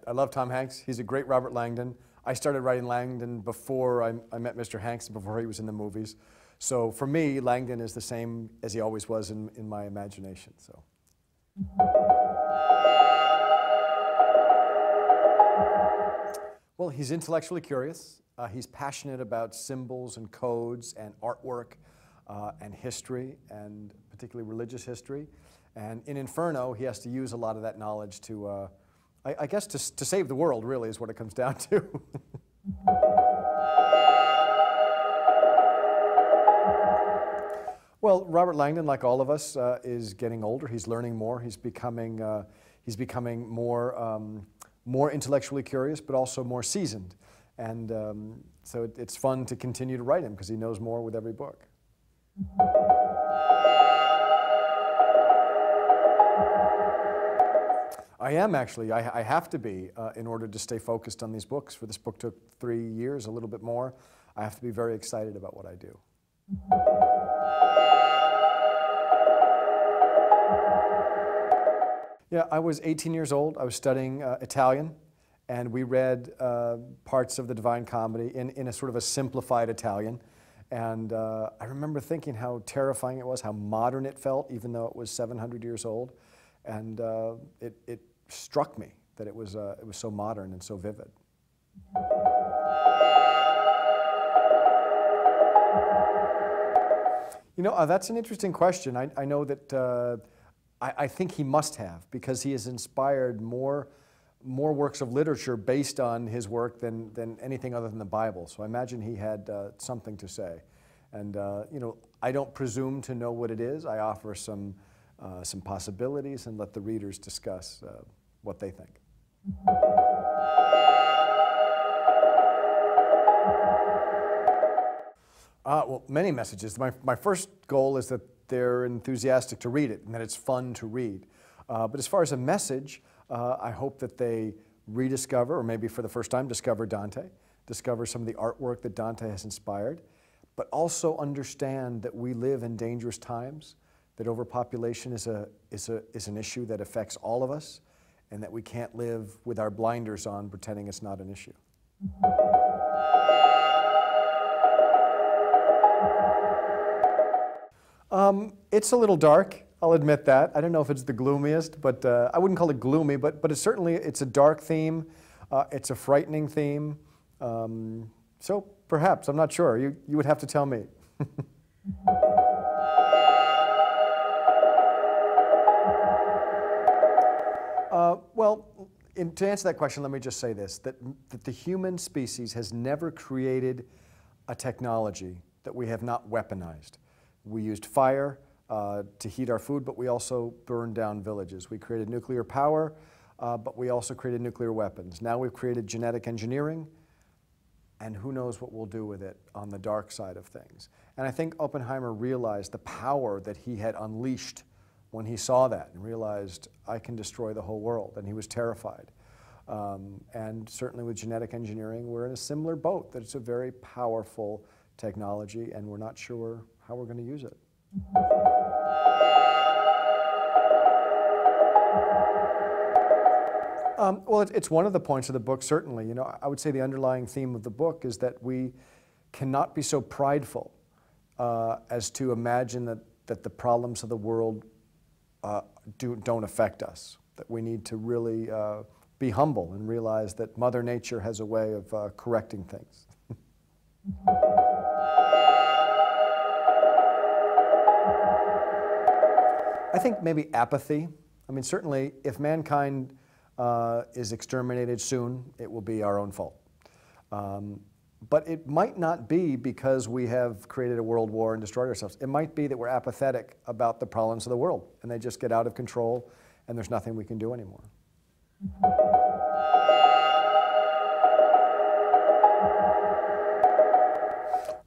I love Tom Hanks. He's a great Robert Langdon. I started writing Langdon before I met Mr. Hanks, before he was in the movies. So for me, Langdon is the same as he always was in my imagination. So. Well, he's intellectually curious. He's passionate about symbols and codes and artwork and history, and particularly religious history. And in Inferno, he has to use a lot of that knowledge to, I guess, to save the world, really, is what it comes down to. Well, Robert Langdon, like all of us, is getting older. He's learning more. He's becoming more intellectually curious, but also more seasoned. And so it's fun to continue to write him because he knows more with every book. I am actually. I have to be in order to stay focused on these books. For this book took 3 years, a little bit more. I have to be very excited about what I do. Yeah, I was 18 years old. I was studying Italian, and we read parts of the Divine Comedy in a sort of a simplified Italian. And I remember thinking how terrifying it was, how modern it felt, even though it was 700 years old. And it struck me that it was so modern and so vivid. You know, that's an interesting question. I know that I think he must have, because he has inspired more works of literature based on his work than anything other than the Bible. So I imagine he had something to say. And you know, I don't presume to know what it is. I offer some possibilities and let the readers discuss what they think. Well, many messages. My first goal is that they're enthusiastic to read it and that it's fun to read. But as far as a message, I hope that they rediscover, or maybe for the first time discover Dante, discover some of the artwork that Dante has inspired, but also understand that we live in dangerous times, that overpopulation is an issue that affects all of us, and that we can't live with our blinders on pretending it's not an issue. It's a little dark, I'll admit that. I don't know if it's the gloomiest, but I wouldn't call it gloomy, but it's a dark theme. It's a frightening theme. So perhaps, I'm not sure. You would have to tell me. Well, to answer that question, let me just say this, that the human species has never created a technology that we have not weaponized. We used fire to heat our food, but we also burned down villages. We created nuclear power, but we also created nuclear weapons. Now we've created genetic engineering, and who knows what we'll do with it on the dark side of things. And I think Oppenheimer realized the power that he had unleashed when he saw that, and realized, I can destroy the whole world, and he was terrified. And certainly with genetic engineering, we're in a similar boat, that it's a very powerful technology, and we're not sure how we're going to use it. Well, it's one of the points of the book, certainly. You know, I would say the underlying theme of the book is that we cannot be so prideful as to imagine that the problems of the world don't affect us, that we need to really be humble and realize that Mother Nature has a way of correcting things. I think maybe apathy. I mean, certainly if mankind is exterminated soon, it will be our own fault. But it might not be because we have created a world war and destroyed ourselves. It might be that we're apathetic about the problems of the world, and they just get out of control, and there's nothing we can do anymore.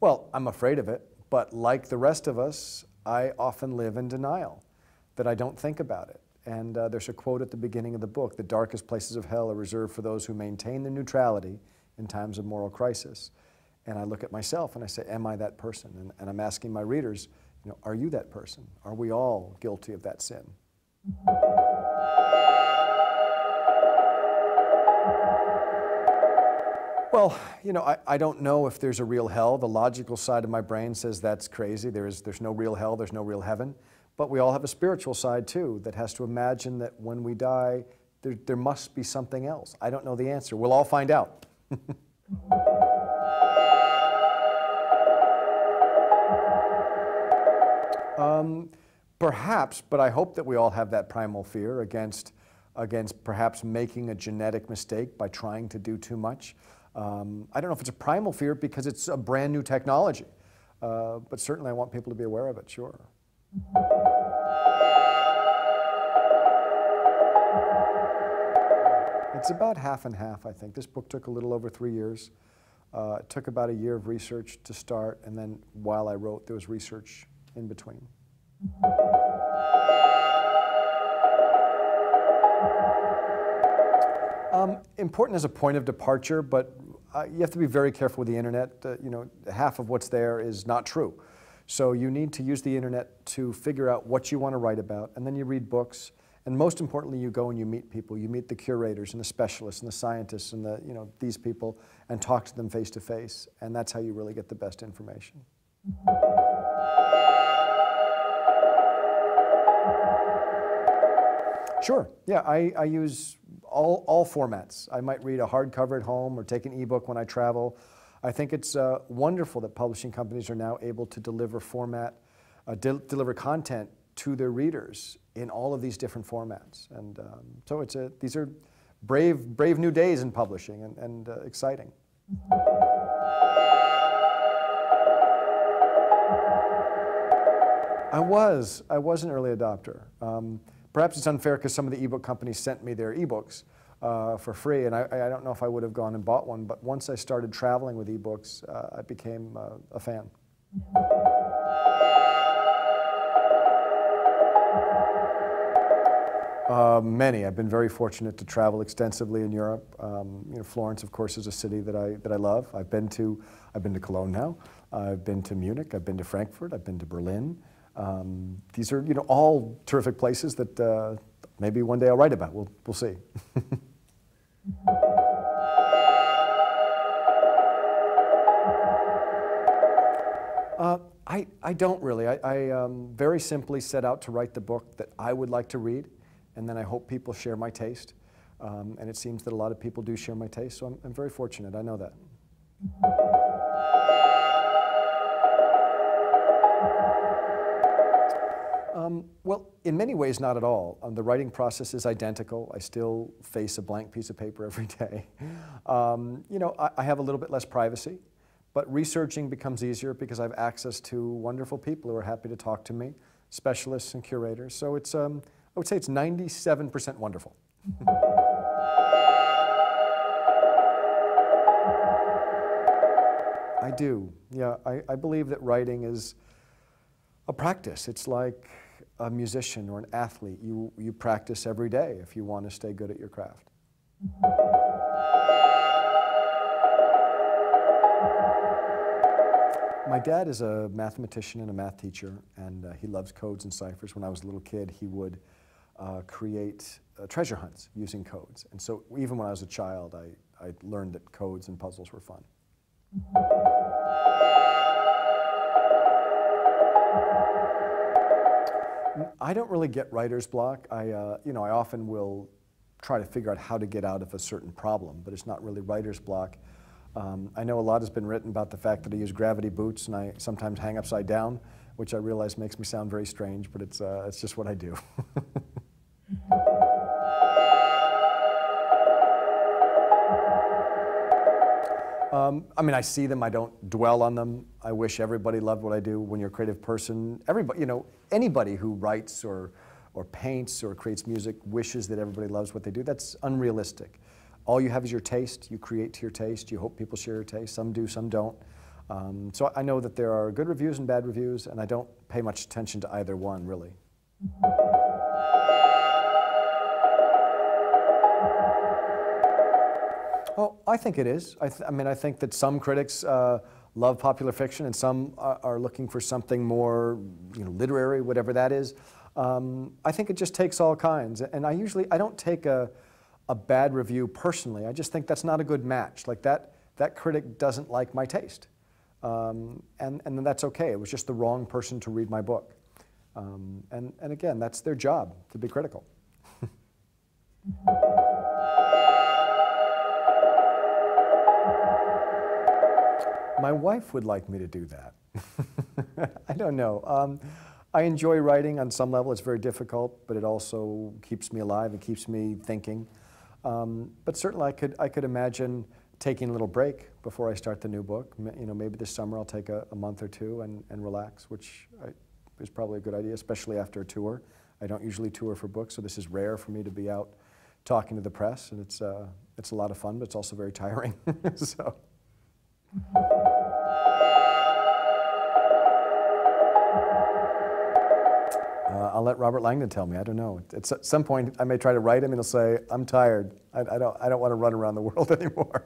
Well, I'm afraid of it, but like the rest of us, I often live in denial, that I don't think about it. And there's a quote at the beginning of the book, "The darkest places of hell are reserved for those who maintain their neutrality in times of moral crisis." And I look at myself and I say, am I that person? And I'm asking my readers, you know, are you that person? Are we all guilty of that sin? Well, you know, I don't know if there's a real hell. The logical side of my brain says that's crazy. There's no real hell, there's no real heaven. But we all have a spiritual side too that has to imagine that when we die, there must be something else. I don't know the answer. We'll all find out. Perhaps, but I hope that we all have that primal fear against perhaps making a genetic mistake by trying to do too much. I don't know if it's a primal fear because it's a brand new technology, but certainly I want people to be aware of it, sure. It's about half and half, I think. This book took a little over 3 years. It took about a year of research to start, and then while I wrote, there was research in between. Important as a point of departure, but you have to be very careful with the internet. You know, half of what's there is not true. So you need to use the internet to figure out what you want to write about, and then you read books, and most importantly, you go and you meet people. You meet the curators and the specialists and the scientists and these people, and talk to them face to face, and that's how you really get the best information. Sure, yeah, I use all formats. I might read a hardcover at home or take an ebook when I travel. I think it's wonderful that publishing companies are now able to deliver deliver content to their readers in all of these different formats. And so these are brave new days in publishing and exciting. I was an early adopter. Perhaps it's unfair because some of the ebook companies sent me their ebooks for free, and I don't know if I would have gone and bought one, but once I started traveling with ebooks, I became a fan. Many. I've been very fortunate to travel extensively in Europe. Florence, of course, is a city that I love. I've been to Cologne now. I've been to Munich. I've been to Frankfurt. I've been to Berlin. These are all terrific places that maybe one day I'll write about. We'll see. I don't really. I very simply set out to write the book that I would like to read, and then I hope people share my taste. And it seems that a lot of people do share my taste, so I'm very fortunate. I know that. Well, in many ways, not at all. The writing process is identical. I still face a blank piece of paper every day. I have a little bit less privacy, but researching becomes easier because I have access to wonderful people who are happy to talk to me, specialists and curators. So it's, I would say it's 97% wonderful. I do, yeah. I believe that writing is a practice. It's like a musician or an athlete. You practice every day if you want to stay good at your craft. My dad is a mathematician and a math teacher, and he loves codes and ciphers. When I was a little kid, he would create treasure hunts using codes. And so even when I was a child, I learned that codes and puzzles were fun. I don't really get writer's block. I often will try to figure out how to get out of a certain problem, but it's not really writer's block. I know a lot has been written about the fact that I use gravity boots and I sometimes hang upside down, which I realize makes me sound very strange, but it's just what I do. I see them, I don't dwell on them. I wish everybody loved what I do. When you're a creative person, anybody who writes or paints or creates music wishes that everybody loves what they do. That's unrealistic. All you have is your taste. You create to your taste. You hope people share your taste. Some do, some don't. So I know that there are good reviews and bad reviews, and I don't pay much attention to either one, really. Oh, I think it is. I think that some critics love popular fiction, and some are looking for something more, literary, whatever that is. I think it just takes all kinds, and I don't take a bad review personally. I just think that's not a good match. Like that that critic doesn't like my taste. And then that's okay. It was just the wrong person to read my book. And again, that's their job, to be critical. My wife would like me to do that. I don't know. I enjoy writing on some level. It's very difficult, but it also keeps me alive and keeps me thinking. But certainly I could imagine taking a little break before I start the new book. You know, maybe this summer I'll take a month or two and relax, which is probably a good idea, especially after a tour. I don't usually tour for books, so this is rare for me to be out talking to the press, and it's a lot of fun, but it's also very tiring. So. I'll let Robert Langdon tell me. I don't know. At some point, I may try to write him, and he'll say, "I'm tired. I don't want to run around the world anymore."